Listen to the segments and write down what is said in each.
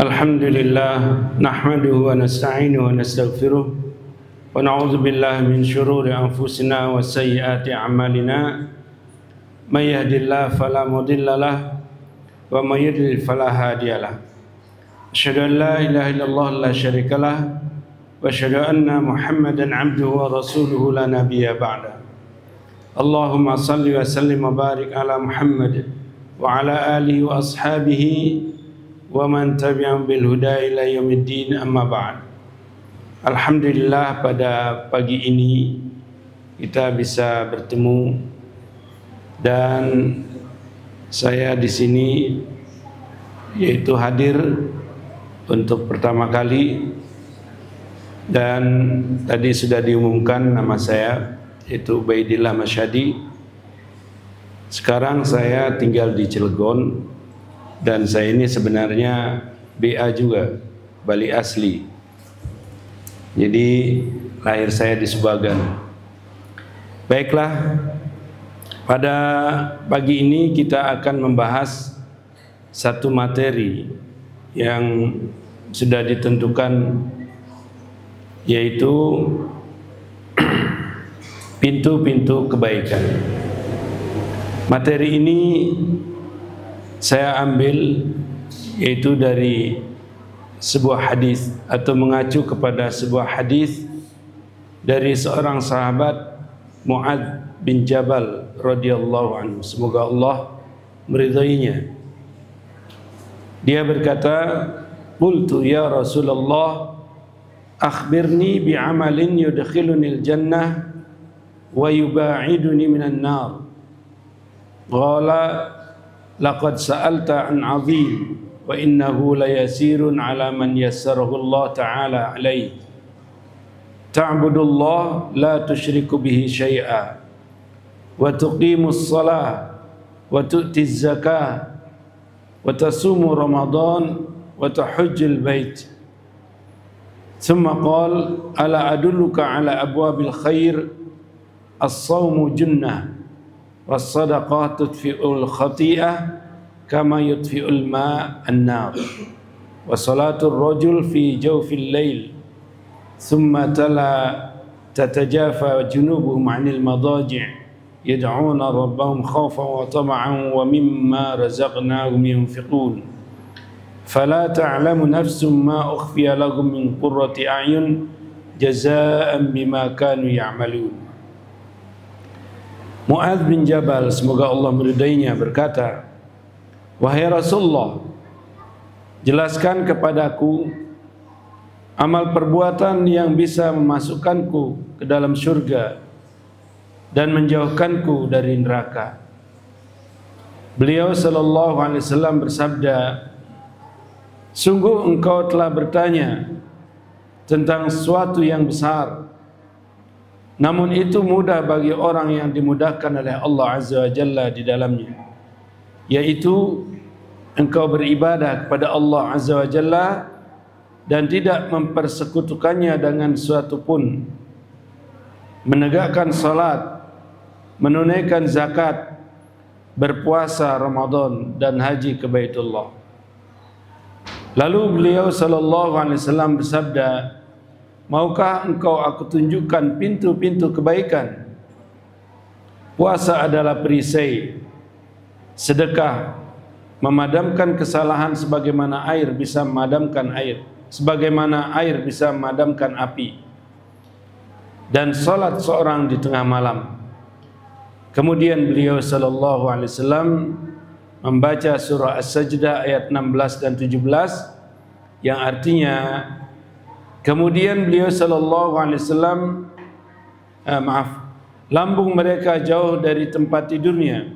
Alhamdulillah nahmaduhu wa nasta'inuhu wa nastaghfiruh wa na'udzu billahi min shururi anfusina wa sayyiati a'malina may yahdihillahu fala mudilla lahu wa may yudlil fala hadiyalah. Asyhadu an la ilaha illallah la syarikalah wa asyhadu anna Muhammadan 'abduhu wa rasuluhu la nabiyya ba'da. Allahumma salli wa sallim wa barik ala Muhammad wa ala alihi wa ashabihi wa man tabi'ahum bil huda ila yaumiddin, amma ba'd. Alhamdulillah, pada pagi ini kita bisa bertemu dan saya di sini yaitu hadir untuk pertama kali, dan tadi sudah diumumkan nama saya yaitu Ubaidillah Masyadi. Sekarang saya tinggal di Cilegon. Dan saya ini sebenarnya BA juga, Bali asli. Jadi lahir saya di Subagan. Baiklah, pada pagi ini kita akan membahas satu materi yang sudah ditentukan, yaitu pintu-pintu kebaikan. Materi ini saya ambil yaitu dari sebuah hadis, atau mengacu kepada sebuah hadis dari seorang sahabat, Mu'adz bin Jabal radhiyallahu anhu, semoga Allah meridainya. Dia berkata, qultu ya Rasulullah, akhbirni bi'amalin yudkhilunil jannah wa yuba'iduni minan nar. Qala laqad sa'alta an 'azim wa innahu layasirun 'ala man yassarahu Allah ta'ala 'alaihi. Ta'budullah la tusyriku bihi syai'a wa tuqimus shalah wa tu'tiz zakah wa tasumu ramadan wa tahujjul bait. Thumma qala ala adulluka 'ala abwabil khair, as-shawmu junnah was-sadaqah tudfi'ul khati'ah kama yudfi'ul ma' an-nar wa salatul rajul fi jawfil lail. Thumma tala tatajafa junubuhum 'anil madaji' yad'una rabbahum khawfan wa tama'an wa mimma razaqnahum yunfiqun fala ta'lamu nafsum ma ukhfiya lahum min qurrati a'yun jazaa'an bima kanu ya'malun. Mu'adz bin Jabal, semoga Allah meridainya, berkata, wahai Rasulullah, jelaskan kepadaku amal perbuatan yang bisa memasukkanku ke dalam surga dan menjauhkanku dari neraka. Beliau sallallahu alaihi wasallam bersabda, sungguh engkau telah bertanya tentang sesuatu yang besar, namun itu mudah bagi orang yang dimudahkan oleh Allah Azza wa Jalla di dalamnya, yaitu engkau beribadah kepada Allah Azza wa Jalla dan tidak mempersekutukannya dengan sesuatu pun, menegakkan salat, menunaikan zakat, berpuasa Ramadan dan haji ke Baitullah. Lalu beliau sallallahu alaihi wasallam bersabda, maukah engkau aku tunjukkan pintu-pintu kebaikan? Puasa adalah perisai, sedekah memadamkan kesalahan sebagaimana air bisa memadamkan air, sebagaimana air bisa memadamkan api, dan salat seorang di tengah malam. Kemudian beliau sallallahu alaihi wasallam membaca surah As-Sajdah ayat 16 dan 17 yang artinya, kemudian beliau sallallahu alaihi wasallam lambung mereka jauh dari tempat tidurnya.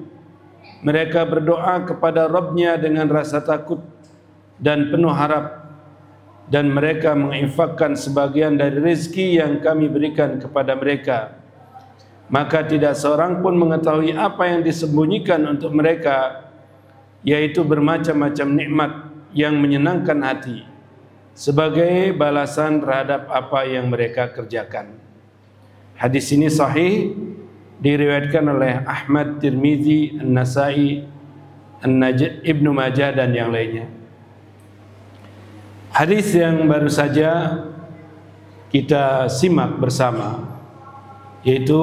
Mereka berdoa kepada Rabbnya dengan rasa takut dan penuh harap, dan mereka menginfakkan sebagian dari rezeki yang kami berikan kepada mereka. Maka tidak seorang pun mengetahui apa yang disembunyikan untuk mereka, yaitu bermacam-macam nikmat yang menyenangkan hati, sebagai balasan terhadap apa yang mereka kerjakan. Hadis ini sahih, diriwayatkan oleh Ahmad, Tirmizi, An-Nasai, Ibnu Majah dan yang lainnya. Hadis yang baru saja kita simak bersama, yaitu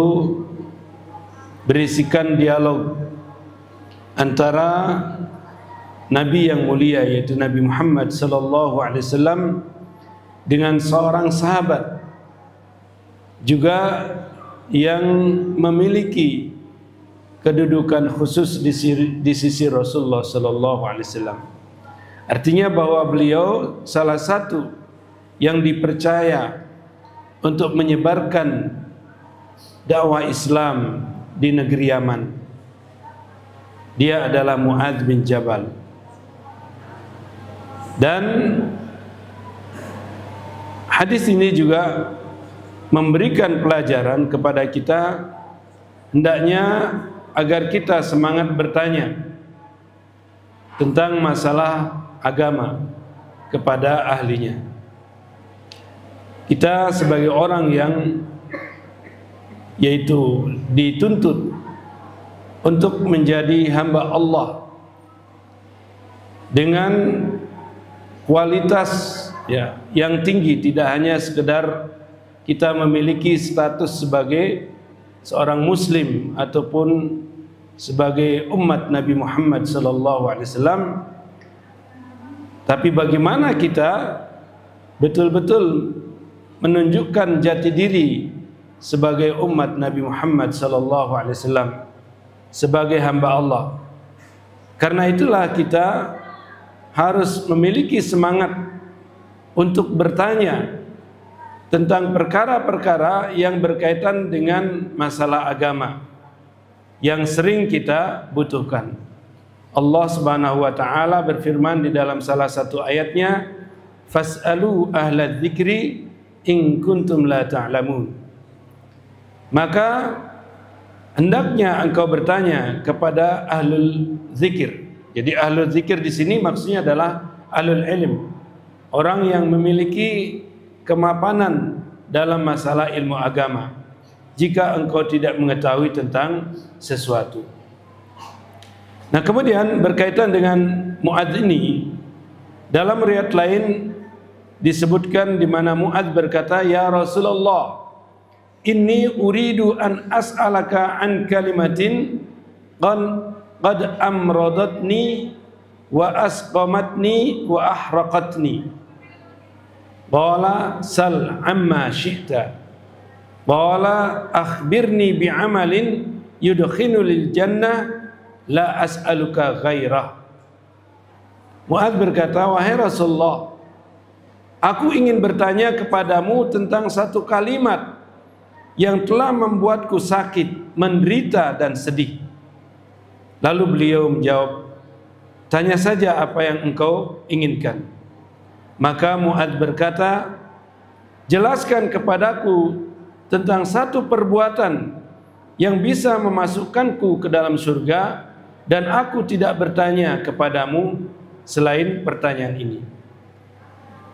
berisikan dialog antara Nabi yang mulia, yaitu Nabi Muhammad sallallahu alaihi wasallam dengan seorang sahabat juga yang memiliki kedudukan khusus di sisi Rasulullah sallallahu alaihi wasallam. Artinya bahwa beliau salah satu yang dipercaya untuk menyebarkan dakwah Islam di negeri Yaman. Dia adalah Mu'adz bin Jabal. Dan hadis ini juga memberikan pelajaran kepada kita, hendaknya agar kita semangat bertanya tentang masalah agama kepada ahlinya. Kita sebagai orang yang yaitu dituntut untuk menjadi hamba Allah dengan kualitas yang tinggi, tidak hanya sekedar kita memiliki status sebagai seorang muslim ataupun sebagai umat Nabi Muhammad sallallahu alaihi wasallam, tapi bagaimana kita betul-betul menunjukkan jati diri sebagai umat Nabi Muhammad sallallahu alaihi wasallam, sebagai hamba Allah. Karena itulah kita harus memiliki semangat untuk bertanya tentang perkara-perkara yang berkaitan dengan masalah agama yang sering kita butuhkan. Allah Subhanahu wa taala berfirman di dalam salah satu ayatnya, "Fas'alu ahla dzikri in kuntum la ta'lamun." Maka hendaknya engkau bertanya kepada ahlul zikir. Jadi ahlul zikir di sini maksudnya adalah ahlul ilm, orang yang memiliki kemapanan dalam masalah ilmu agama. Jika engkau tidak mengetahui tentang sesuatu. Nah, kemudian berkaitan dengan Mu'adz ini, dalam riwayat lain disebutkan di mana Mu'adz berkata, "Ya Rasulullah, inni uridu an as'alaka an kalimatin qad amradatni wa asqamatni wa ahraqatni." Qala sal amma syi'ta. Qala akhbirni bi'amalin yudkhilul jannah la as'aluka ghairah. Mu'adz berkata, "Wahai Rasulullah, aku ingin bertanya kepadamu tentang satu kalimat yang telah membuatku sakit, menderita dan sedih." Lalu beliau menjawab, "Tanya saja apa yang engkau inginkan." Maka Mu'adz berkata, "Jelaskan kepadaku tentang satu perbuatan yang bisa memasukkanku ke dalam surga, dan aku tidak bertanya kepadamu selain pertanyaan ini."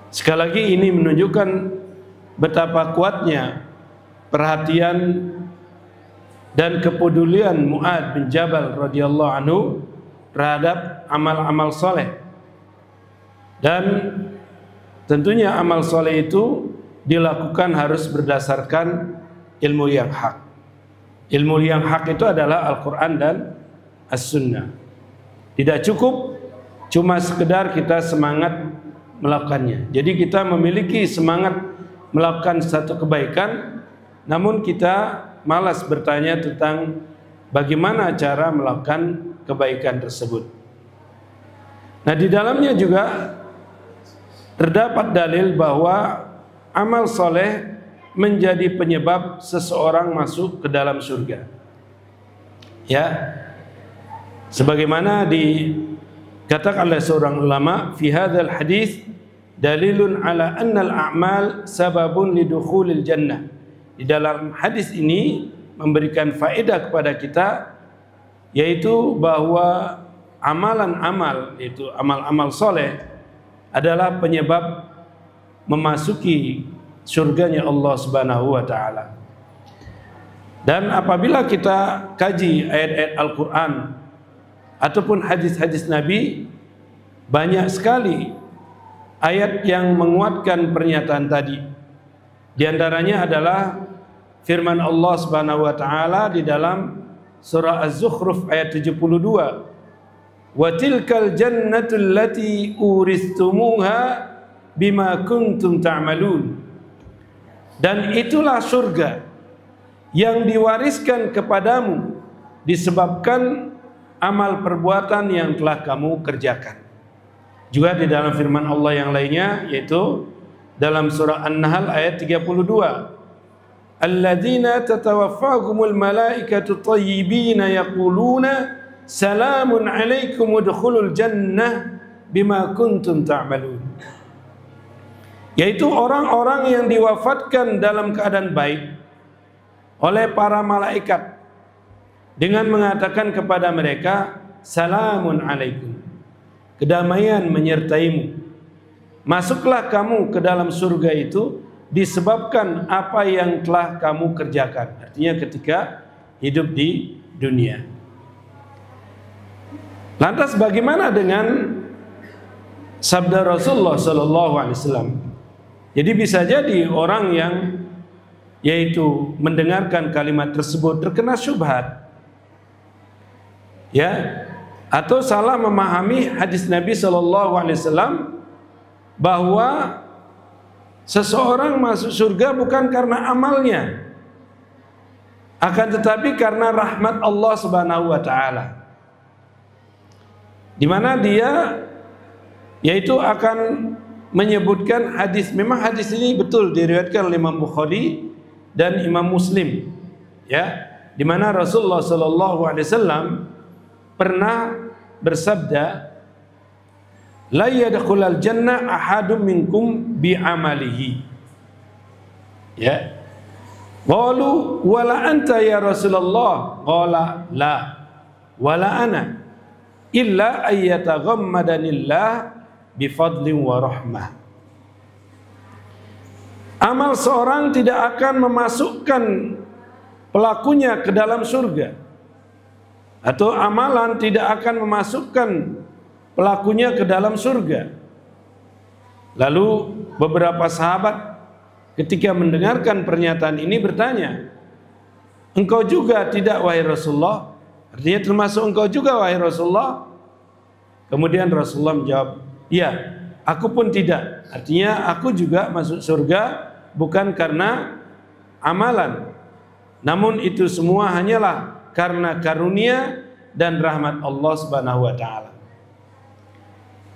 Sekali lagi ini menunjukkan betapa kuatnya perhatian dan kepedulian Mu'adz bin Jabal radhiyallahu anhu terhadap amal-amal soleh. Dan tentunya amal soleh itu dilakukan harus berdasarkan ilmu yang hak. Ilmu yang hak itu adalah Al-Quran dan As-Sunnah. Tidak cukup cuma sekedar kita semangat melakukannya. Jadi kita memiliki semangat melakukan satu kebaikan, namun kita malas bertanya tentang bagaimana cara melakukan kebaikan tersebut. Nah, di dalamnya juga terdapat dalil bahwa amal soleh menjadi penyebab seseorang masuk ke dalam surga. Ya, sebagaimana dikatakan oleh seorang ulama, fi hadzal hadis dalilun ala annal a'mal sababun lidukhulil jannah. Di dalam hadis ini memberikan faedah kepada kita, yaitu bahwa amalan-amal, yaitu amal-amal soleh adalah penyebab memasuki surganya Allah Subhanahu wa taala. Dan apabila kita kaji ayat-ayat Al-Quran ataupun hadis-hadis Nabi, banyak sekali ayat yang menguatkan pernyataan tadi. Di antaranya adalah firman Allah Subhanahu wa taala di dalam surah Az-Zukhruf ayat 72. Wa tilkal jannatul lati uristumuha bima kuntum ta'malun. Dan itulah surga yang diwariskan kepadamu disebabkan amal perbuatan yang telah kamu kerjakan. Juga di dalam firman Allah yang lainnya, yaitu dalam surah An-Nahl ayat 32. Alladzina tatawaffahumul malaikatu thayyibina yaquluna salamun alaikum udkhulul jannah bima kuntum ta'malun. Yaitu orang-orang yang diwafatkan dalam keadaan baik oleh para malaikat dengan mengatakan kepada mereka, salamun alaikum, kedamaian menyertaimu, masuklah kamu ke dalam surga itu disebabkan apa yang telah kamu kerjakan. Artinya ketika hidup di dunia. Lantas bagaimana dengan sabda Rasulullah sallallahu alaihi wasallam? Jadi bisa jadi orang yang yaitu mendengarkan kalimat tersebut terkena syubhat, ya, atau salah memahami hadis Nabi sallallahu alaihi wasallam bahwa seseorang masuk surga bukan karena amalnya, akan tetapi karena rahmat Allah Subhanahu wa taala, di mana dia yaitu akan menyebutkan hadis. Memang hadis ini betul diriwayatkan oleh Imam Bukhari dan Imam Muslim, ya, di mana Rasulullah sallallahu alaihi wasallam pernah bersabda, la yadkhulul jannah ahadum minkum bi amalihi, ya. Qalu wala anta ya Rasulullah, qala la wala ana illa ayyataghammadanillah bifadlin wa rahmah. Amal seorang tidak akan memasukkan pelakunya ke dalam surga, atau amalan tidak akan memasukkan pelakunya ke dalam surga. Lalu beberapa sahabat ketika mendengarkan pernyataan ini bertanya, engkau juga tidak wahai Rasulullah? Artinya termasuk engkau juga wahai Rasulullah? Kemudian Rasulullah menjawab, ya, aku pun tidak. Artinya aku juga masuk surga bukan karena amalan, namun itu semua hanyalah karena karunia dan rahmat Allah Subhanahu wa taala.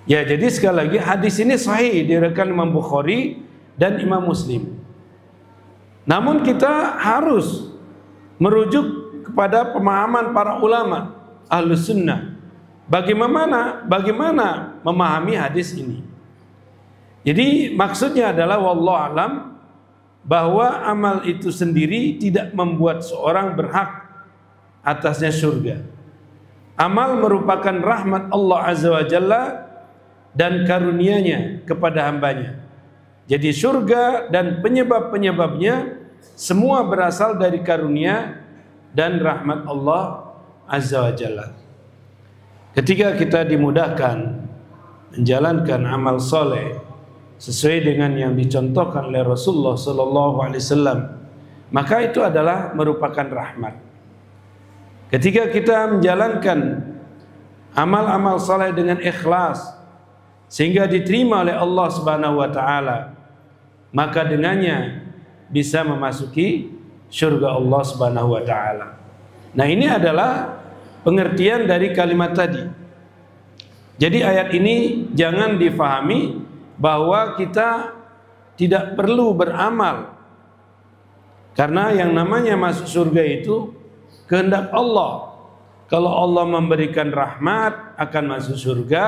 Ya, jadi sekali lagi hadis ini sahih diriwayatkan Imam Bukhari dan Imam Muslim. Namun kita harus merujuk kepada pemahaman para ulama Ahlus Sunnah. Bagaimana memahami hadis ini? Jadi maksudnya adalah wallahu alam bahwa amal itu sendiri tidak membuat seorang berhak atasnya surga. Amal merupakan rahmat Allah Azza wa Jalla dan karunia-Nya kepada hambanya. Jadi surga dan penyebab-penyebabnya semua berasal dari karunia dan rahmat Allah Azza wa Jalla. Ketika kita dimudahkan menjalankan amal soleh sesuai dengan yang dicontohkan oleh Rasulullah sallallahu alaihi wasallam, maka itu adalah merupakan rahmat. Ketika kita menjalankan amal-amal soleh dengan ikhlas sehingga diterima oleh Allah Subhanahu wa taala, maka dengannya bisa memasuki surga Allah Subhanahu wa taala. Nah, ini adalah pengertian dari kalimat tadi. Jadi ayat ini jangan difahami bahwa kita tidak perlu beramal, karena yang namanya masuk surga itu kehendak Allah. Kalau Allah memberikan rahmat akan masuk surga,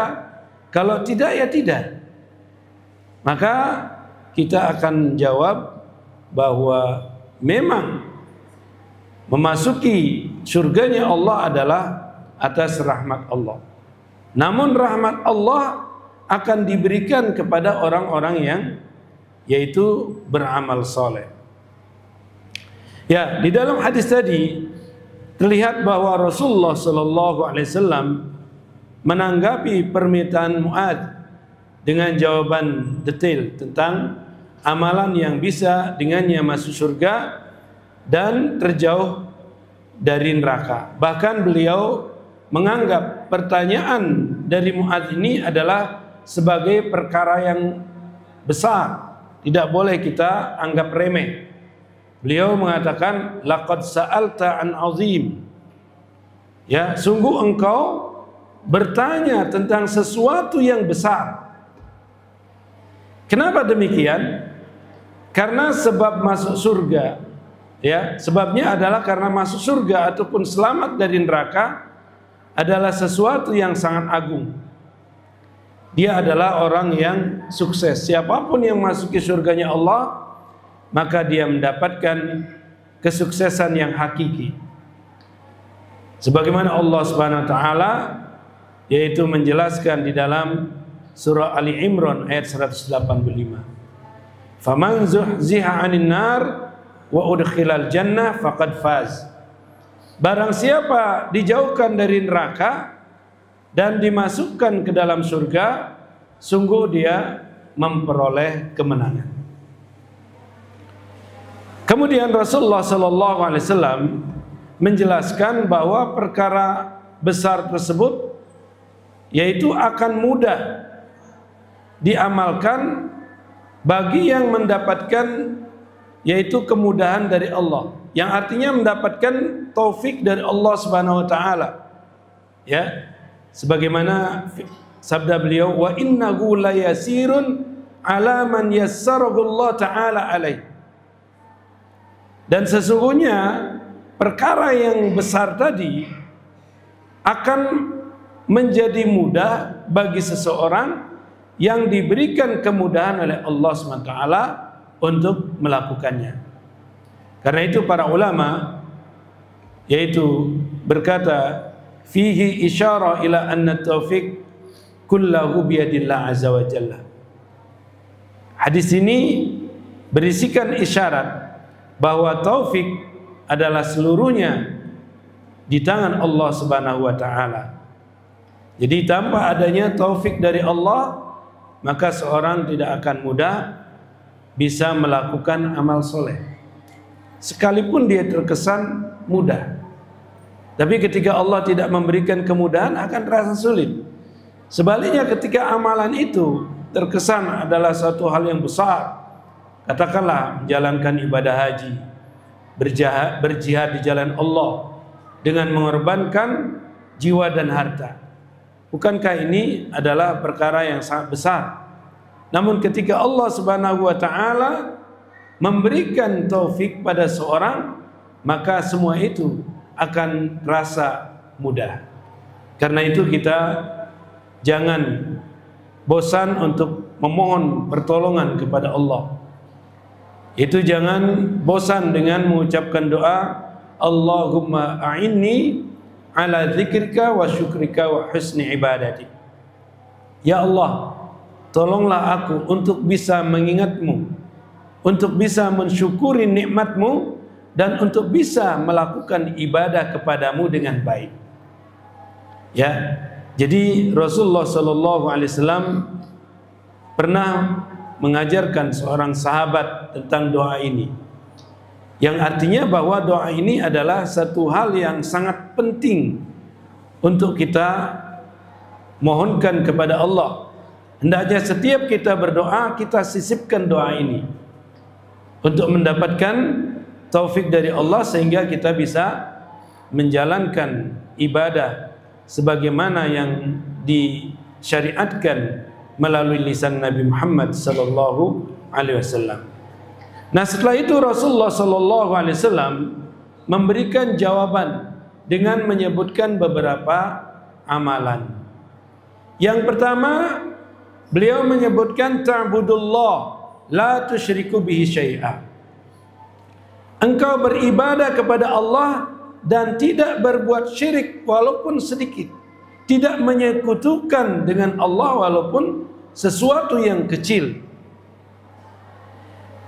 kalau tidak ya tidak. Maka kita akan jawab bahwa memang memasuki surganya Allah adalah atas rahmat Allah. Namun rahmat Allah akan diberikan kepada orang-orang yang yaitu beramal soleh. Ya, di dalam hadis tadi terlihat bahwa Rasulullah sallallahu alaihi wasallam menanggapi permintaan Mu'adz dengan jawaban detail tentang amalan yang bisa dengannya masuk surga dan terjauh dari neraka. Bahkan beliau menganggap pertanyaan dari Mu'adz ini adalah sebagai perkara yang besar, tidak boleh kita anggap remeh. Beliau mengatakan, laqad sa'alta an azim. Ya, sungguh engkau bertanya tentang sesuatu yang besar. Kenapa demikian? Karena sebab masuk surga, ya, sebabnya adalah karena masuk surga ataupun selamat dari neraka adalah sesuatu yang sangat agung. Dia adalah orang yang sukses. Siapapun yang masuk ke surganya Allah, maka dia mendapatkan kesuksesan yang hakiki. Sebagaimana Allah Subhanahu wa taala yaitu menjelaskan di dalam surah Ali Imran ayat 185. Faman zuhziha 'anil nar wa udkhilal jannah faqad faz. Barang siapa dijauhkan dari neraka dan dimasukkan ke dalam surga, sungguh dia memperoleh kemenangan. Kemudian Rasulullah sallallahu alaihi wasallam menjelaskan bahwa perkara besar tersebut yaitu akan mudah diamalkan bagi yang mendapatkan yaitu kemudahan dari Allah, yang artinya mendapatkan taufik dari Allah Subhanahu wa taala. Ya, sebagaimana sabda beliau, wa innahu layasirun ala man yassarahu Allah taala alaih. Dan sesungguhnya perkara yang besar tadi akan menjadi mudah bagi seseorang yang diberikan kemudahan oleh Allah SWT untuk melakukannya. Karena itu para ulama yaitu berkata, fihi isyarah ila anna taufiq kullahu biyadillah azza wa jalla. Hadis ini berisikan isyarat bahwa taufik adalah seluruhnya di tangan Allah Subhanahu wa taala. Jadi tanpa adanya taufik dari Allah, maka seorang tidak akan mudah bisa melakukan amal soleh, sekalipun dia terkesan mudah. Tapi ketika Allah tidak memberikan kemudahan, akan terasa sulit. Sebaliknya ketika amalan itu terkesan adalah suatu hal yang besar, katakanlah menjalankan ibadah haji, berjihad di jalan Allah dengan mengorbankan jiwa dan harta. Bukankah ini adalah perkara yang sangat besar? Namun ketika Allah Subhanahu wa taala memberikan taufik pada seorang, maka semua itu akan terasa mudah. Karena itu kita jangan bosan untuk memohon pertolongan kepada Allah. Itu jangan bosan dengan mengucapkan doa, Allahumma a'inni ala dzikrika wa syukrika wa husni ibadati. Ya Allah, tolonglah aku untuk bisa mengingatmu, untuk bisa mensyukuri nikmatmu, dan untuk bisa melakukan ibadah kepadamu dengan baik. Ya, jadi Rasulullah sallallahu alaihi wasallam pernah mengajarkan seorang sahabat tentang doa ini, yang artinya bahwa doa ini adalah satu hal yang sangat penting untuk kita mohonkan kepada Allah. Hendaknya setiap kita berdoa, kita sisipkan doa ini untuk mendapatkan taufik dari Allah, sehingga kita bisa menjalankan ibadah sebagaimana yang disyariatkan melalui lisan Nabi Muhammad sallallahu alaihi wasallam. Nah, setelah itu Rasulullah sallallahu alaihi wasallam memberikan jawaban dengan menyebutkan beberapa amalan. Yang pertama, beliau menyebutkan ta'budullah la tusyriku bihi syai'a. Engkau beribadah kepada Allah dan tidak berbuat syirik walaupun sedikit, tidak menyekutukan dengan Allah walaupun sesuatu yang kecil.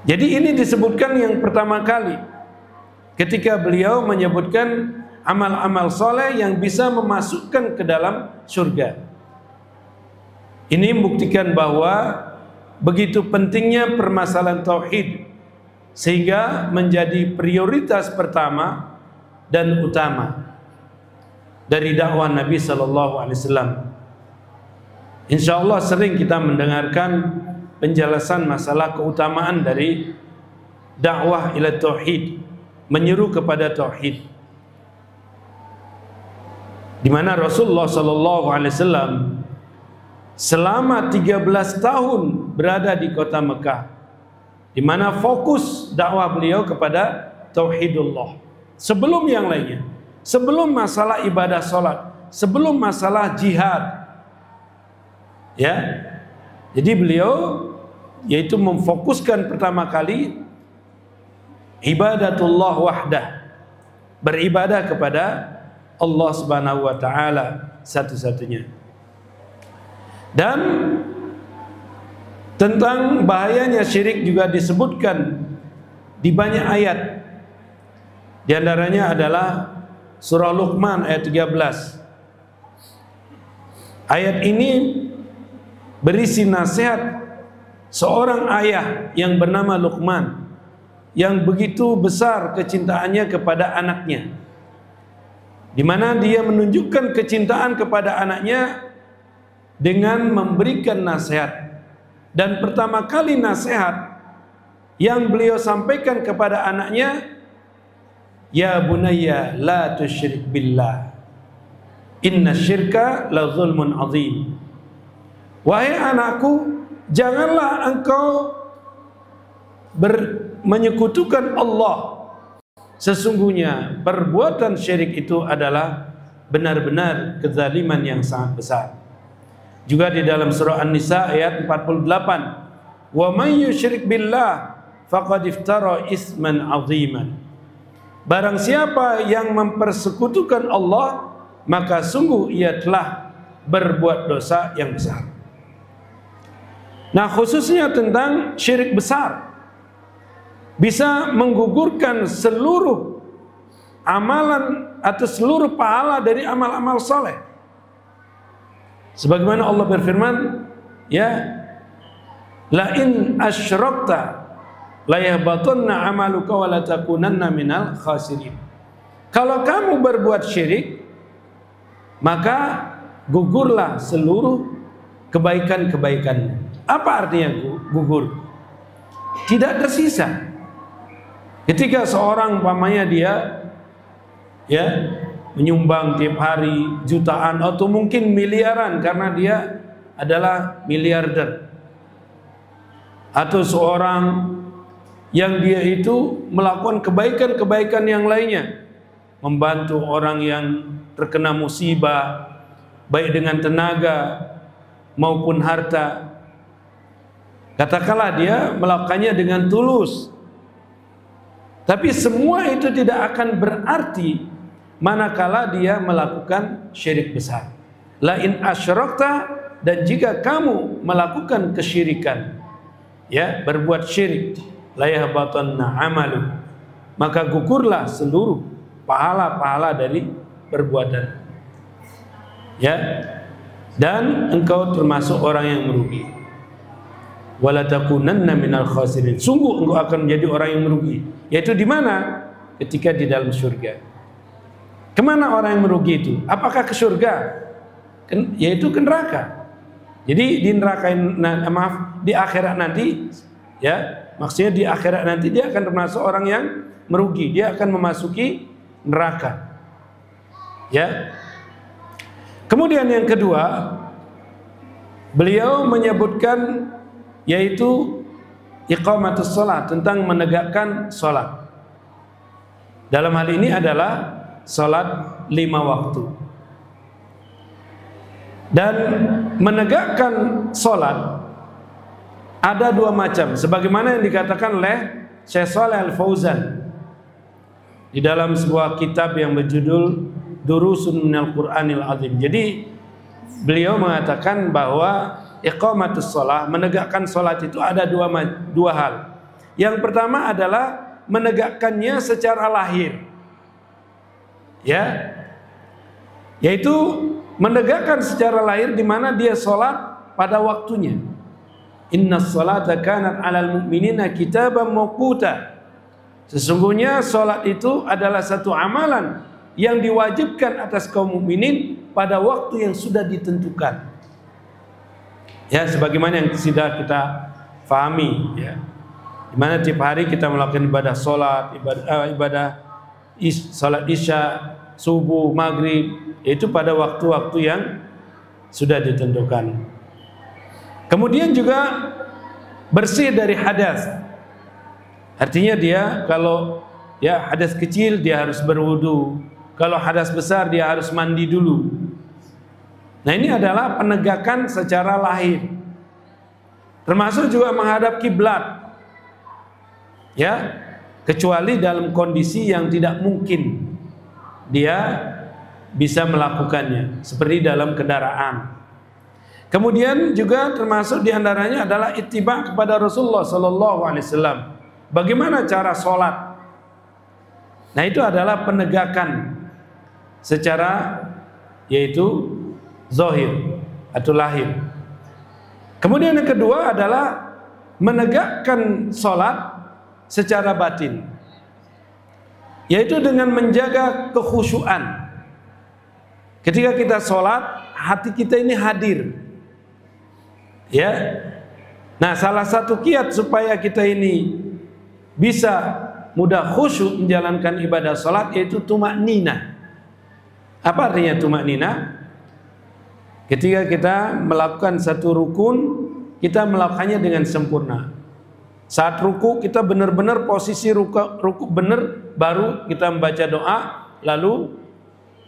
Jadi ini disebutkan yang pertama kali ketika beliau menyebutkan amal-amal soleh yang bisa memasukkan ke dalam surga. Ini membuktikan bahwa begitu pentingnya permasalahan tauhid sehingga menjadi prioritas pertama dan utama dari dakwah Nabi sallallahu alaihi wasallam. Insyaallah sering kita mendengarkan penjelasan masalah keutamaan dari dakwah ila tauhid, menyeru kepada tauhid, di mana Rasulullah sallallahu alaihi wasallam selama 13 tahun berada di kota Mekah, di mana fokus dakwah beliau kepada tauhidullah. Sebelum yang lainnya, sebelum masalah ibadah salat, sebelum masalah jihad, ya. Jadi beliau yaitu memfokuskan pertama kali ibadatullah wahdah, beribadah kepada Allah Subhanahu wa taala satu-satunya. Dan tentang bahayanya syirik juga disebutkan di banyak ayat. Di antaranya adalah surah Luqman ayat 13. Ayat ini berisi nasihat seorang ayah yang bernama Luqman, yang begitu besar kecintaannya kepada anaknya, di mana dia menunjukkan kecintaan kepada anaknya dengan memberikan nasihat. Dan pertama kali nasihat yang beliau sampaikan kepada anaknya, ya bunayya la tusyrik billah, inna syirka la zulmun azim. Wahai anakku, janganlah engkau menyekutukan Allah, sesungguhnya perbuatan syirik itu adalah benar-benar kezaliman yang sangat besar. Juga di dalam surah An-Nisa ayat 48, wa man yusyrik billah faqad iftara isman aziman. Barang siapa yang mempersekutukan Allah, maka sungguh ia telah berbuat dosa yang besar. Nah, khususnya tentang syirik besar, bisa menggugurkan seluruh amalan atau seluruh pahala dari amal-amal saleh. Sebagaimana Allah berfirman, ya, la in asyrakta la yahbatunna amaluka wa la takunanna minal khasirin. Kalau kamu berbuat syirik, maka gugurlah seluruh kebaikan-kebaikanmu. Apa artinya gugur? Tidak tersisa. Ketika seorang umpamanya dia ya menyumbang tiap hari jutaan atau mungkin miliaran karena dia adalah miliarder, atau seorang yang dia itu melakukan kebaikan-kebaikan yang lainnya, membantu orang yang terkena musibah baik dengan tenaga maupun harta, katakanlah dia melakukannya dengan tulus, tapi semua itu tidak akan berarti manakala dia melakukan syirik besar. La in asyrakta, dan jika kamu melakukan kesyirikan, ya, berbuat syirik, la yahbatanna amalu, maka gugurlah seluruh pahala-pahala dari perbuatan, ya, dan engkau termasuk orang yang merugi. Wala takunanna minal khasirin, sungguh engkau akan menjadi orang yang merugi. Yaitu di mana? Ketika di dalam surga. Kemana orang yang merugi itu? Apakah ke surga? Yaitu ke neraka. Jadi di neraka, di akhirat nanti, ya, maksudnya di akhirat nanti dia akan termasuk orang yang merugi. Dia akan memasuki neraka. Ya. Kemudian yang kedua, beliau menyebutkan yaitu iqamatus shalah, tentang menegakkan salat. Dalam hal ini adalah salat 5 waktu. Dan menegakkan salat ada 2 macam, sebagaimana yang dikatakan oleh Syekh Shalih Al-Fauzan di dalam sebuah kitab yang berjudul Durusun minal Qur'anil Azim. Jadi beliau mengatakan bahwa iqamatus shalah, menegakkan salat itu ada dua hal. Yang pertama adalah menegakkannya secara lahir, ya, yaitu menegakkan secara lahir di mana dia sholat pada waktunya. Innas salata kanat 'alal mu'minina kitaban mawquta. Sesungguhnya salat itu adalah satu amalan yang diwajibkan atas kaum mukminin pada waktu yang sudah ditentukan. Ya, sebagaimana yang sudah kita fahami, ya. Di mana tiap hari kita melakukan ibadah salat, salat isya, subuh, maghrib, yaitu pada waktu-waktu yang sudah ditentukan. Kemudian juga bersih dari hadas. Artinya dia kalau ya hadas kecil dia harus berwudu, kalau hadas besar dia harus mandi dulu. Nah, ini adalah penegakan secara lahir. Termasuk juga menghadap kiblat. Ya, kecuali dalam kondisi yang tidak mungkin dia bisa melakukannya, seperti dalam kendaraan. Kemudian juga termasuk diantaranya adalah ittiba kepada Rasulullah Sallallahu Alaihi Wasallam. Bagaimana cara sholat? Nah, itu adalah penegakan secara yaitu zahir atau lahir. Kemudian yang kedua adalah menegakkan sholat secara batin, yaitu dengan menjaga kekhusyuan. Ketika kita sholat, hati kita ini hadir. Ya, nah salah satu kiat supaya kita ini bisa mudah khusyuk menjalankan ibadah salat yaitu tumakninah. Apa artinya tumakninah? Ketika kita melakukan satu rukun, kita melakukannya dengan sempurna. Saat ruku kita benar-benar posisi ruku benar, baru kita membaca doa, lalu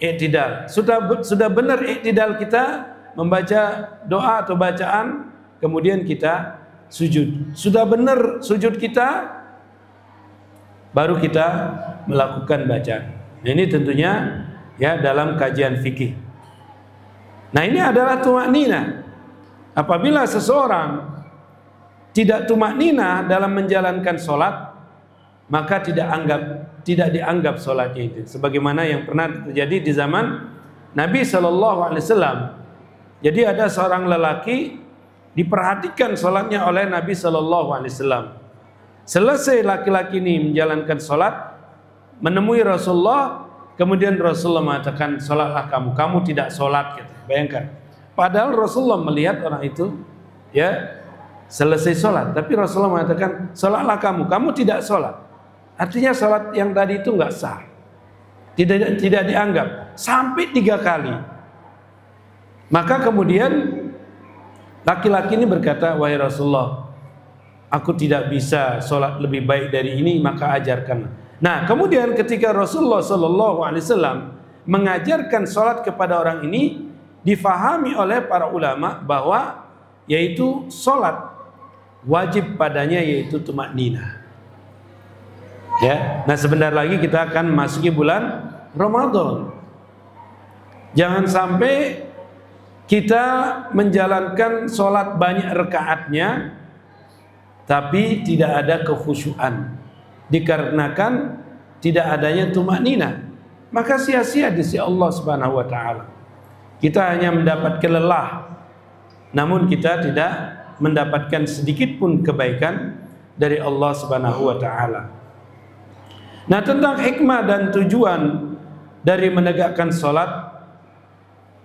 i'tidal. Sudah benar i'tidal kita membaca doa atau bacaan, kemudian kita sujud. Sudah benar sujud kita, baru kita melakukan bacaan. Nah, ini tentunya ya dalam kajian fikih. Nah, ini adalah tumakninah. Apabila seseorang tidak tumakninah dalam menjalankan sholat, maka tidak dianggap sholatnya itu. Sebagaimana yang pernah terjadi di zaman Nabi Shallallahu Alaihi Wasallam. Jadi ada seorang lelaki diperhatikan sholatnya oleh Nabi Shallallahu Alaihi Wasallam. Selesai laki-laki ini menjalankan sholat, menemui Rasulullah, kemudian Rasulullah mengatakan, sholatlah kamu tidak sholat. Gitu. Bayangkan, padahal Rasulullah melihat orang itu ya selesai sholat, tapi Rasulullah mengatakan, sholatlah kamu tidak sholat. Artinya sholat yang tadi itu nggak sah, tidak dianggap sampai 3 kali. Maka kemudian laki-laki ini berkata, wahai Rasulullah, aku tidak bisa sholat lebih baik dari ini, maka ajarkan. Nah, kemudian ketika Rasulullah Sallallahu Alaihi Wasallam mengajarkan sholat kepada orang ini, difahami oleh para ulama bahwa yaitu sholat wajib padanya yaitu tumakninah. Ya, nah sebentar lagi kita akan masuki bulan Ramadan. Jangan sampai kita menjalankan sholat banyak rakaatnya tapi tidak ada kekhusyuan dikarenakan tidak adanya tumakninah, maka sia-sia di sisi Allah Subhanahu wa taala. Kita hanya mendapatkan lelah, namun kita tidak mendapatkan sedikit pun kebaikan dari Allah Subhanahu wa taala. Nah, tentang hikmah dan tujuan dari menegakkan sholat,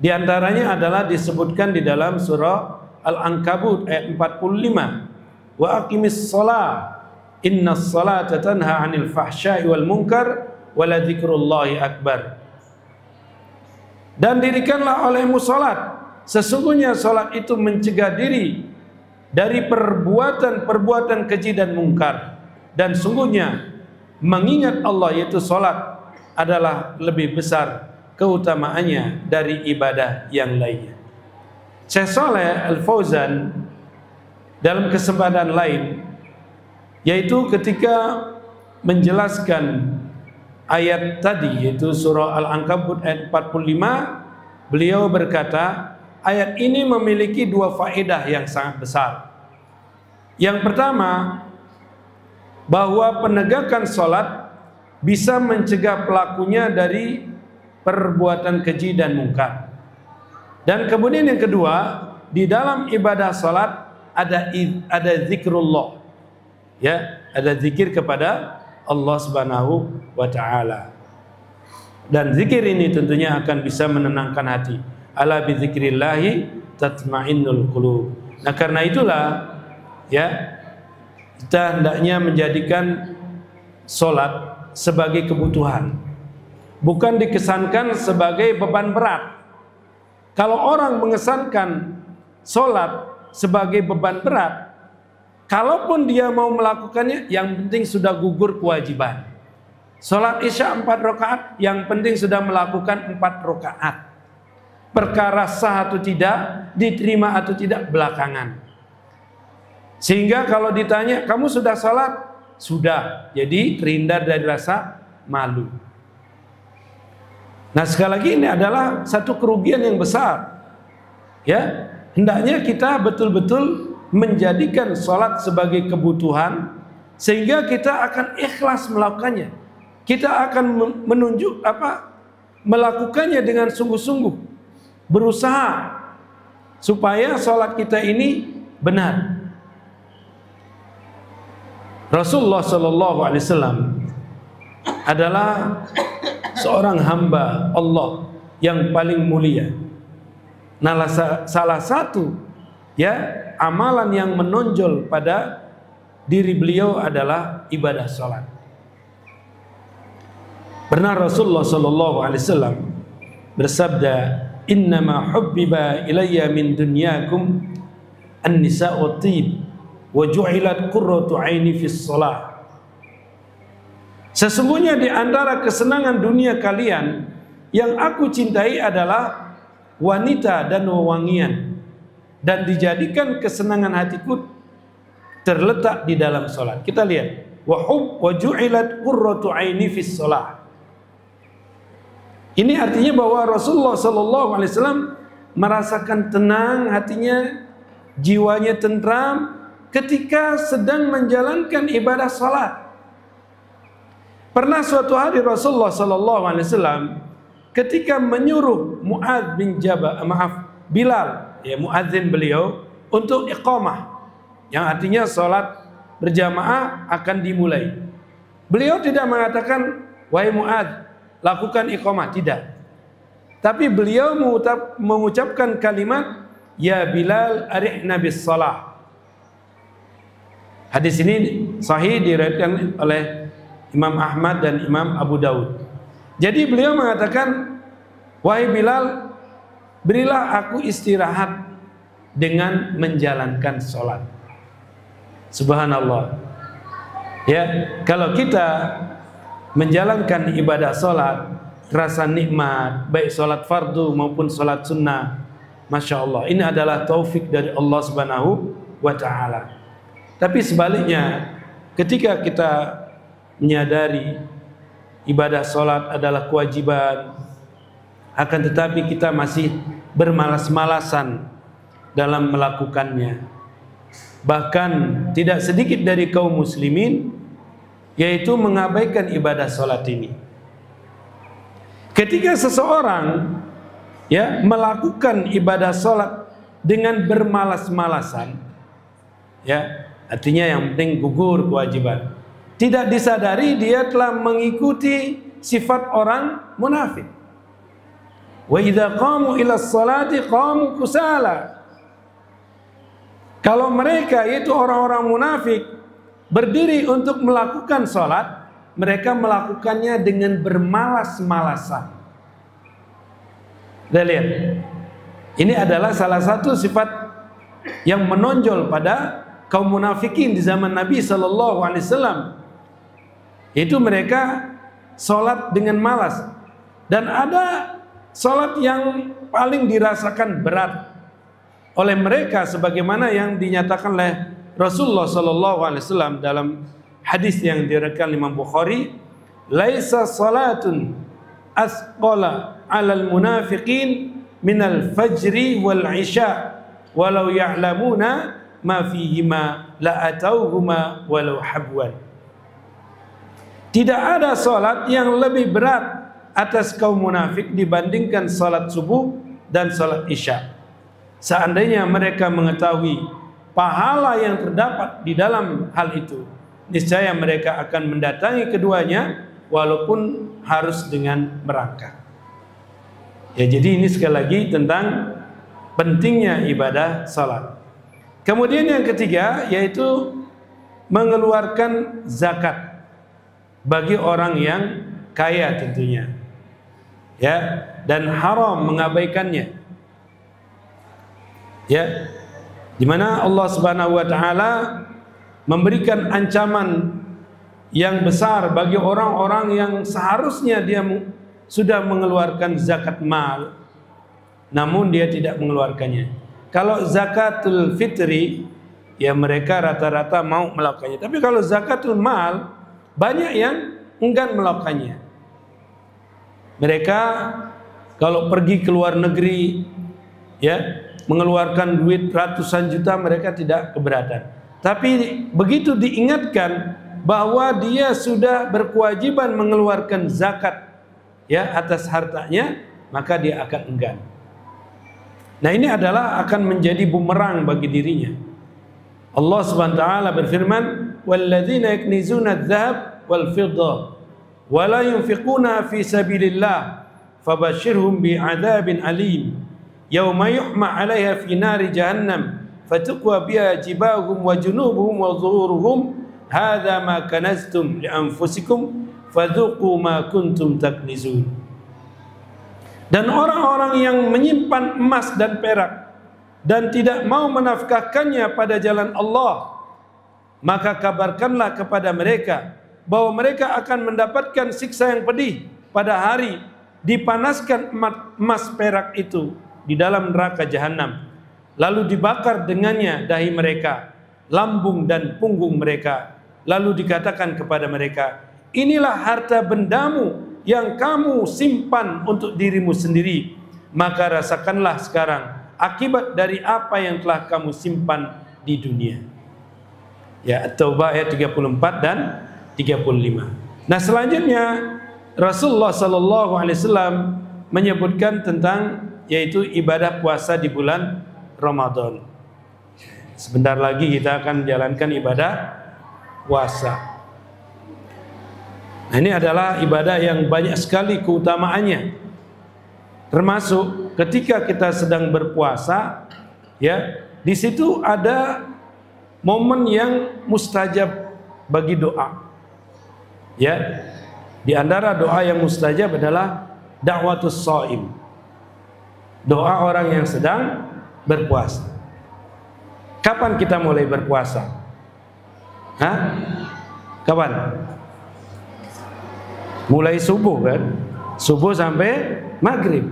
di antaranya adalah disebutkan di dalam surah Al-Ankabut ayat 45. Wa aqimis shalah innas salata tanha 'anil fahsya'i wal munkar wa la dzikrullahi akbar. Dan dirikanlah olehmu salat, sesungguhnya salat itu mencegah diri dari perbuatan keji dan mungkar, dan sungguhnya mengingat Allah yaitu salat adalah lebih besar keutamaannya dari ibadah yang lainnya. Syekh Shalih Al-Fauzan dalam kesempatan lain, yaitu ketika menjelaskan ayat tadi, yaitu surah Al-Ankabut ayat 45, beliau berkata, ayat ini memiliki 2 faedah yang sangat besar. Yang pertama, bahwa penegakan sholat bisa mencegah pelakunya dari perbuatan keji dan mungkar. Dan kemudian yang kedua, di dalam ibadah salat ada zikrullah. Ya, ada zikir kepada Allah Subhanahu wa taala. Dan zikir ini tentunya akan bisa menenangkan hati. Ala bi dzikrillahi tatmainnul qulub. Nah, karena itulah ya, kita hendaknya menjadikan salat sebagai kebutuhan, bukan dikesankan sebagai beban berat. Kalau orang mengesankan salat sebagai beban berat, kalaupun dia mau melakukannya, yang penting sudah gugur kewajiban. Salat Isya 4 rakaat, yang penting sudah melakukan 4 rakaat. Perkara sah atau tidak, diterima atau tidak belakangan. Sehingga kalau ditanya, kamu sudah salat? Sudah. Jadi terhindar dari rasa malu. Nah, sekali lagi ini adalah satu kerugian yang besar. Ya, hendaknya kita betul-betul menjadikan salat sebagai kebutuhan, sehingga kita akan ikhlas melakukannya. Kita akan melakukannya dengan sungguh-sungguh, berusaha supaya salat kita ini benar. Rasulullah Sallallahu Alaihi Wasallam adalah seorang hamba Allah yang paling mulia. Nah, salah satu ya amalan yang menonjol pada diri beliau adalah ibadah salat. Pernah Rasulullah Sallallahu Alaihi Wasallam bersabda, "Innama hubbiba ilayya min dunyakum an-nisa'u tib wa ju'ilat qurratu 'aini fis shalah." Sesungguhnya di antara kesenangan dunia kalian yang aku cintai adalah wanita dan wewangian, dan dijadikan kesenangan hatiku terletak di dalam salat. Kita lihat, wa ju'ilat qurratu 'aini fis shalah. Ini artinya bahwa Rasulullah Sallallahu Alaihi Wasallam merasakan tenang hatinya, jiwanya tentram ketika sedang menjalankan ibadah salat. Pernah suatu hari Rasulullah Sallallahu Alaihi Wasallam ketika menyuruh Bilal, ya muadzin beliau, untuk iqamah, yang artinya salat berjamaah akan dimulai. Beliau tidak mengatakan, wahai Muadz, lakukan iqamah, tidak. Tapi beliau mengucapkan kalimat, ya Bilal arihna bis salah. Hadis ini sahih diriwayatkan oleh Imam Ahmad dan Imam Abu Daud. Jadi beliau mengatakan, wahai Bilal, berilah aku istirahat dengan menjalankan salat. Subhanallah. Ya, kalau kita menjalankan ibadah salat, rasa nikmat, baik salat fardu maupun salat sunnah, Masya Allah, ini adalah taufik dari Allah Subhanahu wa ta'ala. Tapi sebaliknya, ketika kita menyadari ibadah salat adalah kewajiban, akan tetapi kita masih bermalas-malasan dalam melakukannya, bahkan tidak sedikit dari kaum muslimin yaitu mengabaikan ibadah salat ini. Ketika seseorang ya melakukan ibadah salat dengan bermalas-malasan, ya artinya yang penting gugur kewajiban, tidak disadari dia telah mengikuti sifat orang munafik. Wa idza qamu ila sholati qamu kusala. Kalau mereka, yaitu orang-orang munafik, berdiri untuk melakukan sholat, mereka melakukannya dengan bermalas-malasan. Kita lihat, ini adalah salah satu sifat yang menonjol pada kaum munafikin di zaman Nabi Sallallahu Alaihi Wasallam, yaitu mereka sholat dengan malas. Dan ada sholat yang paling dirasakan berat oleh mereka, sebagaimana yang dinyatakan oleh Rasulullah Sallallahu Alaihi Wasallam dalam hadis yang diriwayatkan Imam Bukhari, laisa salatun asqala 'alal munafiqin minal fajri wal isya walau ya'lamuna ma fihima la atauhuma walau habwan. Tidak ada salat yang lebih berat atas kaum munafik dibandingkan salat subuh dan salat isya. seandainya mereka mengetahui pahala yang terdapat di dalam hal itu, niscaya mereka akan mendatangi keduanya walaupun harus dengan merangkak. Ya, jadi ini sekali lagi tentang pentingnya ibadah salat. Kemudian yang ketiga yaitu mengeluarkan zakat bagi orang yang kaya tentunya. Ya, dan haram mengabaikannya. Ya, di mana Allah Subhanahu wa taala memberikan ancaman yang besar bagi orang-orang yang seharusnya dia sudah mengeluarkan zakat mal, namun dia tidak mengeluarkannya. Kalau zakatul fitri, ya mereka rata-rata mau melakukannya. Tapi kalau zakatul mal, banyak yang enggan melakukannya. Mereka kalau pergi ke luar negeri, ya, mengeluarkan duit ratusan juta, mereka tidak keberatan. Tapi begitu diingatkan bahwa dia sudah berkewajiban mengeluarkan zakat, ya, atas hartanya, maka dia akan enggan. Nah, ini adalah akan menjadi bumerang bagi dirinya. Allah Subhanahu wa taala berfirman, "Walladzina yaknizuna adh-dhahab wal fiddah wa la yunfiquna fi sabilillah fabashshirhum bi'adzabin alim yauma yuhma 'alaiha fi nari jahannam fatuqwa biha jibahuhum wa junubuhum wa zuhuruhum hadza ma kanaztum li anfusikum fadzuqu ma kuntum taknizun." Dan orang-orang yang menyimpan emas dan perak dan tidak mau menafkahkannya pada jalan Allah, maka kabarkanlah kepada mereka bahwa mereka akan mendapatkan siksa yang pedih pada hari dipanaskan emas perak itu di dalam neraka jahanam, lalu dibakar dengannya dahi mereka, lambung dan punggung mereka, lalu dikatakan kepada mereka, inilah harta bendamu yang kamu simpan untuk dirimu sendiri, maka rasakanlah sekarang akibat dari apa yang telah kamu simpan di dunia. Ya, At-Taubah ayat 34 dan 35. Nah, selanjutnya Rasulullah sallallahu alaihi wasallam menyebutkan tentang yaitu ibadah puasa di bulan Ramadan. Sebentar lagi kita akan menjalankan ibadah puasa. Nah, ini adalah ibadah yang banyak sekali keutamaannya. Termasuk ketika kita sedang berpuasa, ya, di situ ada momen yang mustajab bagi doa. Ya, di antara doa yang mustajab adalah da'watus shaim. Doa orang yang sedang berpuasa. Kapan kita mulai berpuasa? Hah? Kapan? Mulai subuh kan? Subuh sampai maghrib.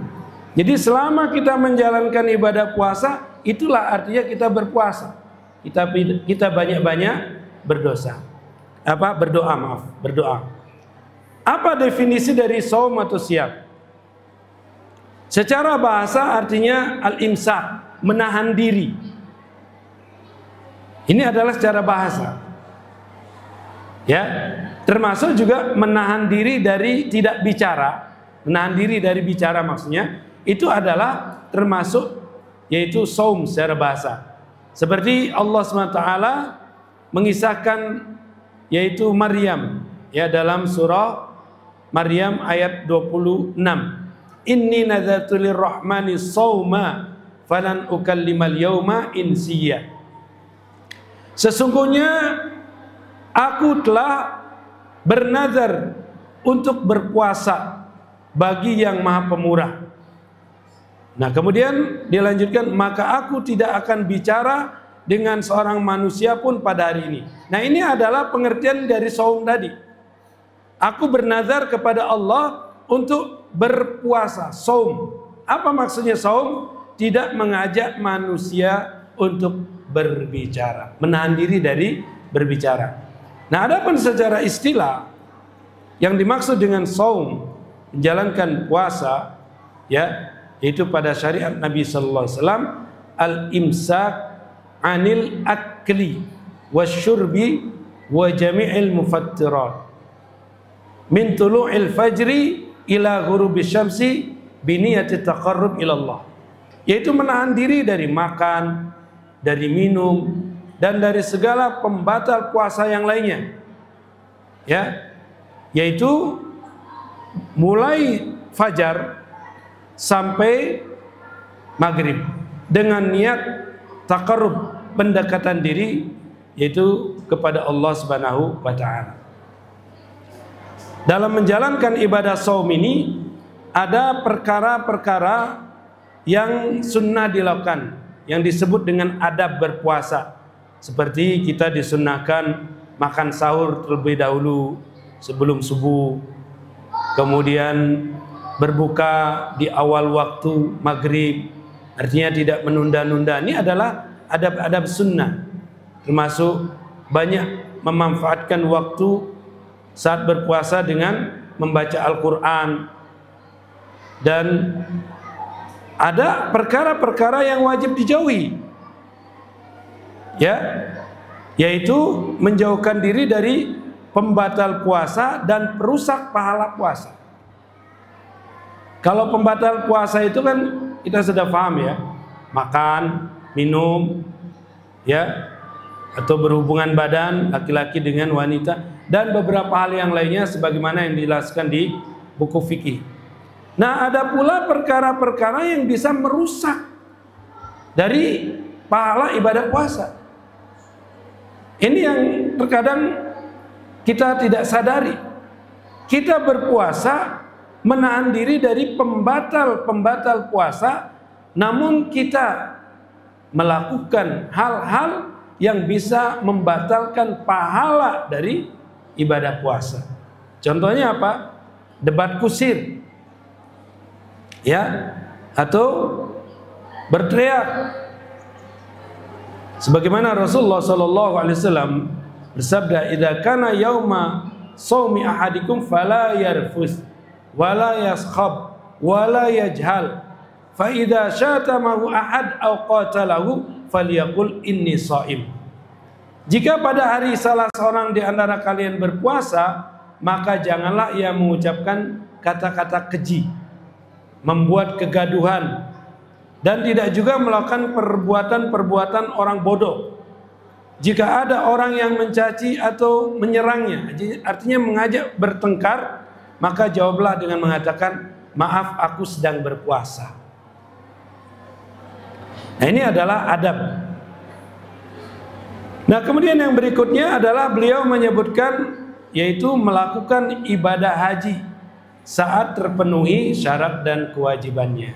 Jadi selama kita menjalankan ibadah puasa, itulah artinya kita berpuasa. Kita banyak-banyak berdosa. Berdoa. Apa definisi dari shaum atau siap? Secara bahasa artinya al-imsak, menahan diri. Ini adalah secara bahasa. Ya, termasuk juga menahan diri dari tidak bicara. Menahan diri dari bicara maksudnya itu adalah termasuk yaitu shaum secara bahasa. Seperti Allah SWT mengisahkan yaitu Maryam, ya, dalam surah Maryam ayat 26. Inni nazartu lirrahmani shauma falan ukallimal yauma insiya. Sesungguhnya aku telah bernazar untuk berpuasa bagi yang Maha Pemurah. Nah, kemudian dilanjutkan, maka aku tidak akan bicara dengan seorang manusia pun pada hari ini. Nah, ini adalah pengertian dari shaum tadi. Aku bernazar kepada Allah untuk berpuasa, shaum. Apa maksudnya shaum? Tidak mengajak manusia untuk berbicara, menahan diri dari berbicara. Nah, adapun secara istilah yang dimaksud dengan shaum, menjalankan puasa, ya, itu pada syariat Nabi sallallahu alaihi wasallam al-imsak anil akli wasyurbi wa jami'il mufattirat min tulu'il fajri ila ghurubi syamsi bi niyati taqarrub ila Allah. yaitu menahan diri dari makan, dari minum, dan dari segala pembatal puasa yang lainnya. Ya, yaitu mulai fajar sampai maghrib dengan niat taqarrub, pendekatan diri, yaitu kepada Allah Subhanahu wa taala. Dalam menjalankan ibadah saum ini ada perkara-perkara yang sunnah dilakukan, yang disebut dengan adab berpuasa. Seperti kita disunnahkan makan sahur terlebih dahulu sebelum subuh, kemudian berbuka di awal waktu maghrib, artinya tidak menunda-nunda. Ini adalah adab-adab sunnah, termasuk banyak memanfaatkan waktu saat berpuasa dengan membaca Al-Quran. Dan ada perkara-perkara yang wajib dijauhi, ya, yaitu menjauhkan diri dari pembatal puasa dan perusak pahala puasa. Kalau pembatal puasa itu kan kita sudah paham ya, makan, minum, ya, atau berhubungan badan laki-laki dengan wanita, dan beberapa hal yang lainnya sebagaimana yang dijelaskan di buku fikih. Nah, ada pula perkara-perkara yang bisa merusak dari pahala ibadah puasa. Ini yang terkadang kita tidak sadari. Kita berpuasa menahan diri dari pembatal puasa, namun kita melakukan hal-hal yang bisa membatalkan pahala dari ibadah puasa. Contohnya apa? Debat kusir, ya, atau berteriak. Sebagaimana Rasulullah SAW bersabda, "Idza kana yauma shaumi ahadikum fala yarfus wala yaskhab wala yajhal fa idza syatamahu ahad aw qatalahu falyaqul inni shaim." Jika pada hari salah seorang di antara kalian berpuasa, maka janganlah ia mengucapkan kata-kata keji, membuat kegaduhan, dan tidak juga melakukan perbuatan-perbuatan orang bodoh. Jika ada orang yang mencaci atau menyerangnya, artinya mengajak bertengkar, maka jawablah dengan mengatakan, "Maaf, aku sedang berpuasa." Nah, ini adalah adab. Nah, kemudian yang berikutnya adalah beliau menyebutkan, yaitu melakukan ibadah haji saat terpenuhi syarat dan kewajibannya,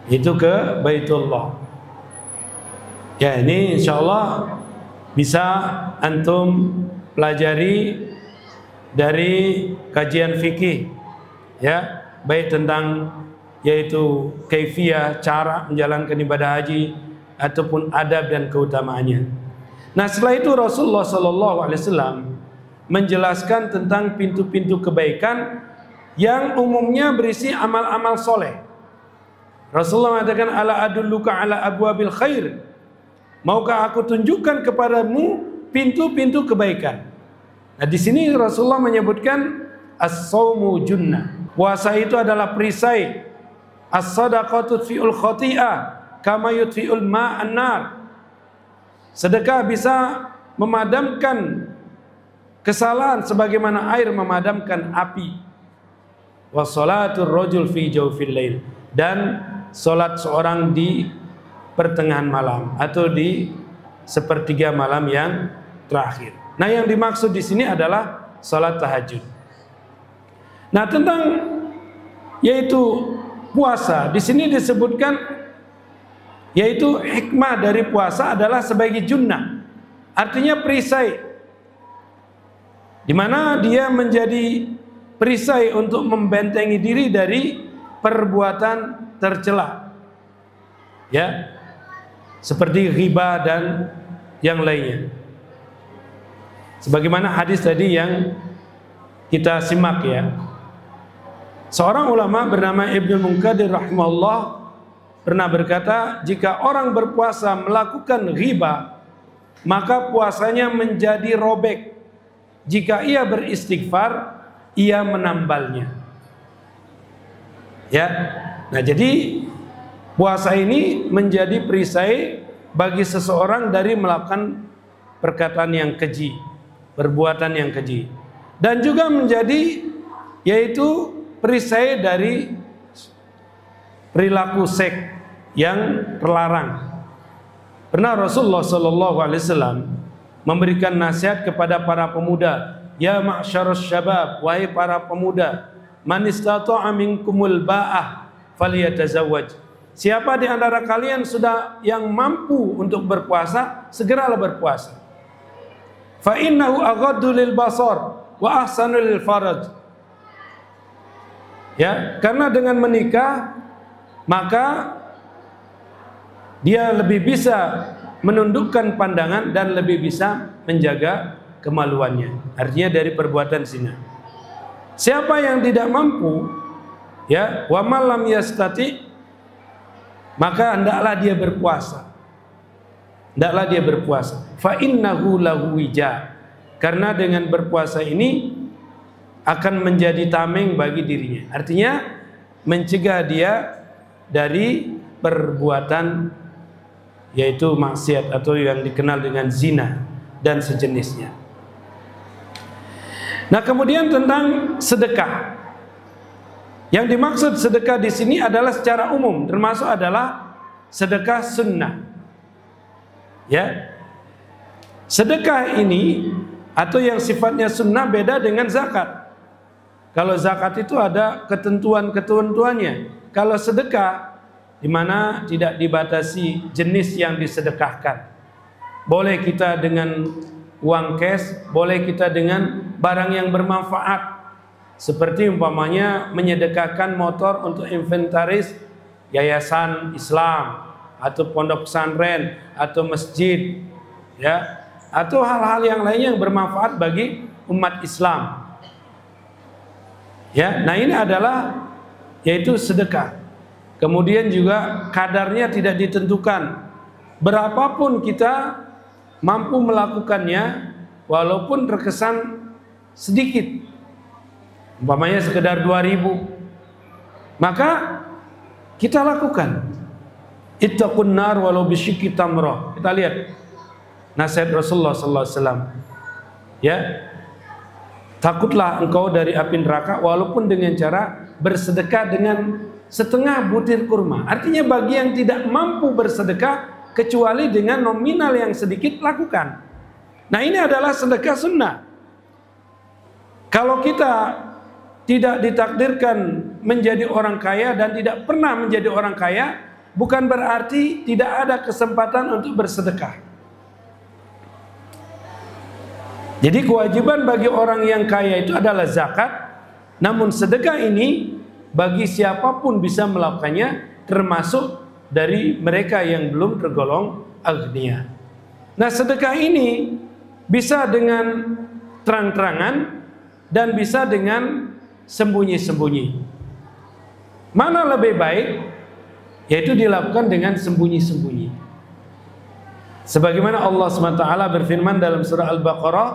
itu ke Baitullah. Ya, ini insya Allah bisa antum pelajari dari kajian fikih, ya, baik tentang yaitu kaifiyah, cara menjalankan ibadah haji, ataupun adab dan keutamaannya. Nah, setelah itu Rasulullah SAW menjelaskan tentang pintu-pintu kebaikan yang umumnya berisi amal-amal soleh. Rasulullah mengatakan, "Ala adulluka ala abwabil khair." Maukah aku tunjukkan kepadamu pintu-pintu kebaikan? Nah, di sini Rasulullah menyebutkan as-shaumu junnah. Puasa itu adalah perisai. As-sadaqatu tudfi'ul khati'ah kama yudfi'ul ma'an nar. Sedekah bisa memadamkan kesalahan sebagaimana air memadamkan api. Wa shalatur rajul fi jawfil lail, dan salat seorang di pertengahan malam atau di sepertiga malam yang terakhir. Nah, yang dimaksud di sini adalah salat tahajud. Nah, tentang yaitu puasa di sini disebutkan, yaitu hikmah dari puasa adalah sebagai junnah, artinya perisai, di mana dia menjadi perisai untuk membentengi diri dari perbuatan tercela, ya, seperti ghibah dan yang lainnya. Sebagaimana hadis tadi yang kita simak, ya. Seorang ulama bernama Ibnu Munkadir rahimahullah pernah berkata, jika orang berpuasa melakukan ghibah, maka puasanya menjadi robek. Jika ia beristighfar, ia menambalnya. Ya. Nah, jadi Puasa ini menjadi perisai bagi seseorang dari melakukan perkataan yang keji, perbuatan yang keji, dan juga menjadi yaitu perisai dari perilaku seks yang terlarang. Pernah Rasulullah SAW memberikan nasihat kepada para pemuda, ya ma'syarus syabab, wahai para pemuda, man istata'a minkumul ba'ah falyatazawwaj. Siapa di antara kalian sudah yang mampu untuk berpuasa, segeralah berpuasa. Fa innahu aghaddu lil basar wa ahsanu lil faraj. Ya, karena dengan menikah maka dia lebih bisa menundukkan pandangan dan lebih bisa menjaga kemaluannya. Artinya dari perbuatan zina. Siapa yang tidak mampu, ya, wa malam yastati, maka hendaklah dia berpuasa. Hendaklah dia berpuasa. Fa innahu lahu wija. Karena dengan berpuasa ini akan menjadi tameng bagi dirinya. Artinya mencegah dia dari perbuatan yaitu maksiat atau yang dikenal dengan zina dan sejenisnya. Nah, kemudian tentang sedekah. Yang dimaksud sedekah di sini adalah secara umum, termasuk adalah sedekah sunnah. Ya, sedekah ini atau yang sifatnya sunnah beda dengan zakat. Kalau zakat itu ada ketentuan-ketentuannya. Kalau sedekah, di mana tidak dibatasi jenis yang disedekahkan. Boleh kita dengan uang cash, boleh kita dengan barang yang bermanfaat. Seperti umpamanya menyedekahkan motor untuk inventaris yayasan Islam atau pondok pesantren atau masjid, ya, atau hal-hal yang lainnya yang bermanfaat bagi umat Islam. Ya, nah ini adalah yaitu sedekah. Kemudian juga kadarnya tidak ditentukan. Berapapun kita mampu melakukannya walaupun terkesan sedikit. Umpamanya sekedar 2.000, maka kita lakukan. Ittaqun nar walau bisyikki tamrah. Kita lihat nasihat Rasulullah SAW. Ya, takutlah engkau dari api neraka walaupun dengan cara bersedekah dengan setengah butir kurma. Artinya bagi yang tidak mampu bersedekah kecuali dengan nominal yang sedikit, lakukan. Nah, ini adalah sedekah sunnah. Kalau kita tidak ditakdirkan menjadi orang kaya dan tidak pernah menjadi orang kaya, bukan berarti tidak ada kesempatan untuk bersedekah. Jadi kewajiban bagi orang yang kaya itu adalah zakat, namun sedekah ini bagi siapapun bisa melakukannya, termasuk dari mereka yang belum tergolong aghnia. Nah, sedekah ini bisa dengan terang-terangan dan bisa dengan sembunyi-sembunyi. Mana lebih baik? Yaitu dilakukan dengan sembunyi-sembunyi. Sebagaimana Allah SWT berfirman dalam surah Al-Baqarah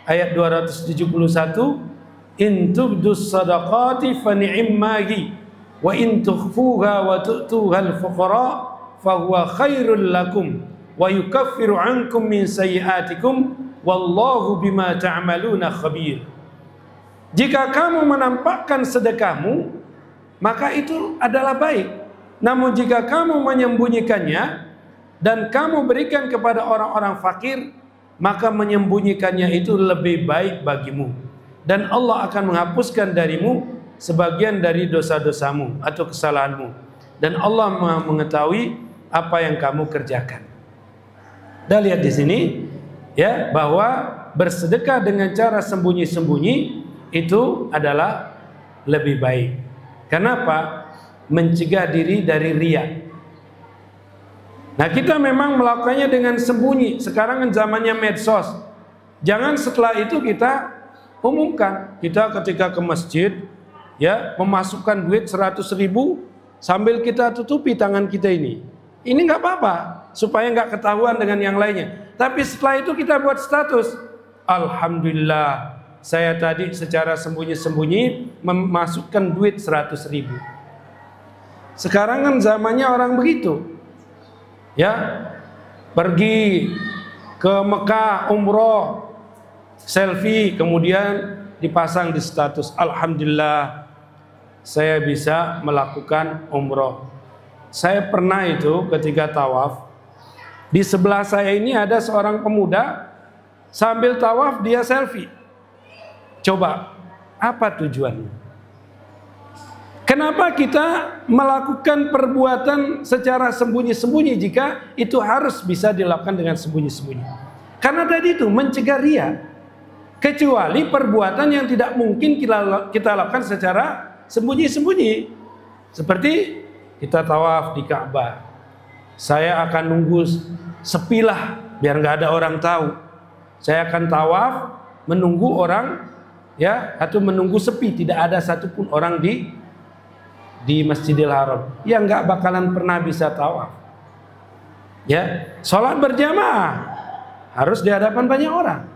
ayat 271, in tubdus sadaqati fa ni'immahi wa in tukhfuha wa tu'tuhal fuqara fa huwa khairul lakum wa yukaffiru ankum min sayyi'atikum wallahu bima ta'maluna khabir. Jika kamu menampakkan sedekahmu, maka itu adalah baik. Namun jika kamu menyembunyikannya dan kamu berikan kepada orang-orang fakir, maka menyembunyikannya itu lebih baik bagimu. Dan Allah akan menghapuskan darimu sebagian dari dosa-dosamu atau kesalahanmu. Dan Allah mengetahui apa yang kamu kerjakan. Kita lihat di sini, ya, bahwa bersedekah dengan cara sembunyi-sembunyi itu adalah lebih baik. Kenapa? Mencegah diri dari riya. Nah, kita memang melakukannya dengan sembunyi. Sekarang kan zamannya medsos. Jangan setelah itu kita umumkan. Kita ketika ke masjid, ya, memasukkan duit 100.000 sambil kita tutupi tangan kita ini. Ini nggak apa-apa, supaya nggak ketahuan dengan yang lainnya. Tapi setelah itu kita buat status, alhamdulillah, saya tadi secara sembunyi-sembunyi memasukkan duit 100.000. Sekarang kan zamannya orang begitu. Ya, pergi ke Mekah umroh, selfie, kemudian dipasang di status, alhamdulillah saya bisa melakukan umroh. Saya pernah itu ketika tawaf, di sebelah saya ini ada seorang pemuda sambil tawaf dia selfie. Coba, apa tujuannya? Kenapa kita melakukan perbuatan secara sembunyi-sembunyi jika itu harus bisa dilakukan dengan sembunyi-sembunyi? Karena tadi itu mencegah riya. Kecuali perbuatan yang tidak mungkin kita lakukan secara sembunyi-sembunyi. Seperti kita tawaf di Ka'bah. Saya akan nunggu sepilah biar nggak ada orang tahu. Saya akan tawaf menunggu orang, ya, atau menunggu sepi, tidak ada satupun orang di Masjidil Haram, ya nggak bakalan pernah bisa tawaf. Ya, sholat berjamaah harus di hadapan banyak orang.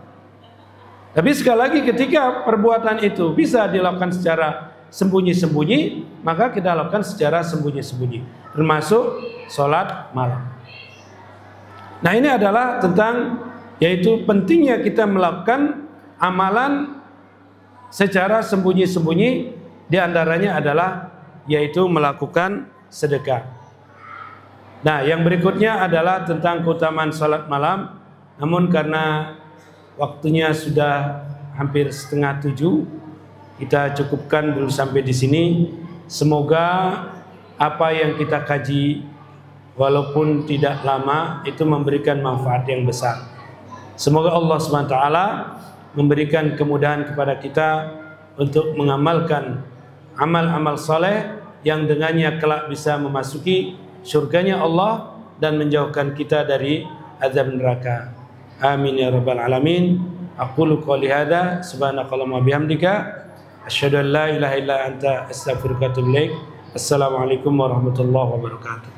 Tapi sekali lagi ketika perbuatan itu bisa dilakukan secara sembunyi-sembunyi, maka kita lakukan secara sembunyi-sembunyi, termasuk sholat malam. Nah, ini adalah tentang yaitu pentingnya kita melakukan amalan secara sembunyi-sembunyi, di antaranya adalah yaitu melakukan sedekah. Nah, yang berikutnya adalah tentang keutamaan salat malam. Namun karena waktunya sudah hampir 6:30, kita cukupkan dulu sampai di sini. Semoga apa yang kita kaji walaupun tidak lama itu memberikan manfaat yang besar. Semoga Allah SWT memberikan kemudahan kepada kita untuk mengamalkan amal-amal saleh yang dengannya kelak bisa memasuki surganya Allah dan menjauhkan kita dari azab neraka. Amin ya rabbal alamin. Aqulu qouli hadza subhanakallahumma bihamdika asyhadu an la ilaha illa anta astaghfiruka wa atubu ilaik. Assalamualaikum warahmatullahi wabarakatuh.